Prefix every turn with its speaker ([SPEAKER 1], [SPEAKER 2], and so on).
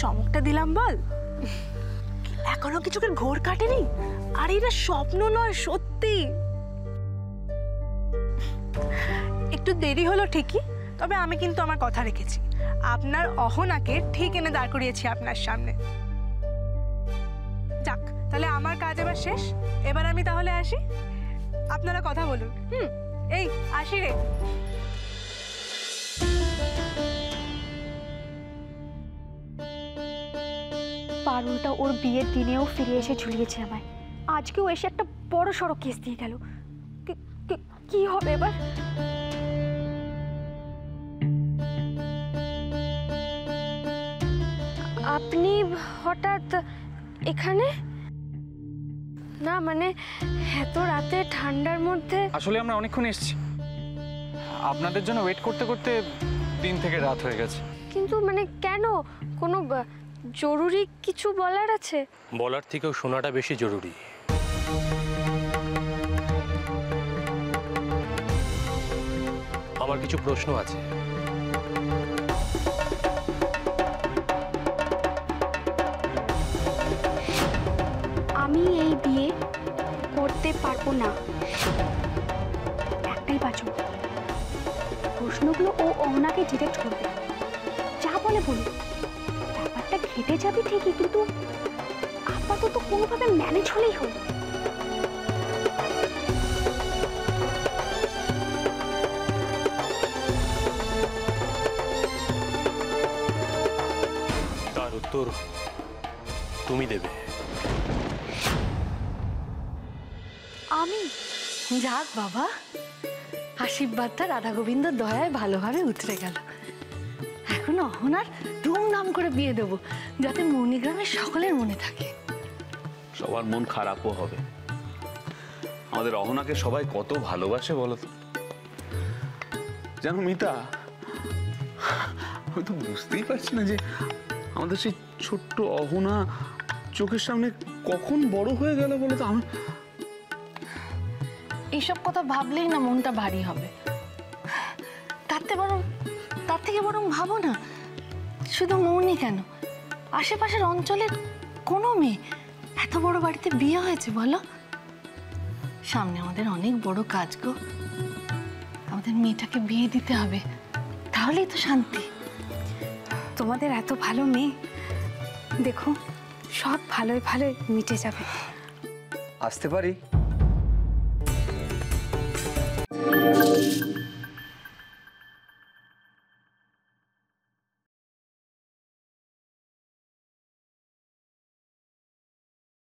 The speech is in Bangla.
[SPEAKER 1] চমকটা দিলাম বল? এখনো কি চোখের ঘোর কাটেনি? আর এটা স্বপ্ন নয়, সত্যি। একটু দেরি হলো ঠিকই, তবে আমি কিন্তু আমার কথা রেখেছি। আপনার অহনাকে ঠিক এনে দাঁড় করিয়েছি আপনার সামনে। যাক, তাহলে আমার কাজ এবার শেষ। এবার আমি তাহলে আসি, আপনারা কথা বলুন। এই আসি রে।
[SPEAKER 2] পারুলটা ওর বিয়ের দিনেও ফিরে এসে ঝুলিয়েছে আমায়, আজকেও এসে একটা বড় সড়ো কেস দিয়ে গেল। কি হবে এবার? আপনি হঠাৎ এখানে? না মানে এত রাতে ঠান্ডার মধ্যে?
[SPEAKER 3] আসলে আমরা অনেকক্ষণ এসেছি, আপনাদের জন্য ওয়েট করতে করতে দিন থেকে রাত হয়ে গেছে।
[SPEAKER 2] কিন্তু মানে কেন? কোনো জরুরি কিছু বলার আছে?
[SPEAKER 4] বলার থেকেও শোনাটা বেশি জরুরি। আমার কিছু প্রশ্ন আছে।
[SPEAKER 2] আমি এই বিয়ে করতে পারবো না, একটাই বাঁচব। প্রশ্নগুলো ও অহনাকে ডিরেক্ট করবে, যা বলে বলুক। ব্যাপারটা ঘেটে যাবে ঠিকই, কিন্তু আপাতত কোনোভাবে ম্যানেজ হলেই হলো।
[SPEAKER 4] তার উত্তর তুমি দেবে।
[SPEAKER 5] আমি? যাক বাবা, আশীর্বাদটা রাধা গোবিন্দর দয়ায় ভালোভাবে উতরে গেল। এখন অহনার ধুমধাম করে বিয়ে দেবো, যাতে মণিগ্রামের সকলের মনে থাকে।
[SPEAKER 6] সবার মন খারাপও হবে। আমাদের অহনাকে সবাই কত ভালোবাসে বলো তো। জানো মিতা, আমি তো বুঝতেই পারছি না যে আমাদের সেই ছোট্ট অহনা চোখের সামনে কখন বড় হয়ে গেল বলো তো। আমি
[SPEAKER 5] এইসব কথা ভাবলেই না মনটা ভারী হবে। তার থেকে বরং ভাবো না, শুধু মৌনি কেন, আশেপাশের অঞ্চলের কোনো মেয়ে এত বড় বাড়িতে বিয়ে হয়েছে বলো? সামনে আমাদের অনেক বড় কাজ গো। আমাদের মেয়েটাকে বিয়ে দিতে হবে, তাহলেই তো শান্তি।
[SPEAKER 2] তোমাদের এত ভালো মেয়ে, দেখো সব ভালোই ভালোই মিটে যাবে।
[SPEAKER 7] আসতে পারি?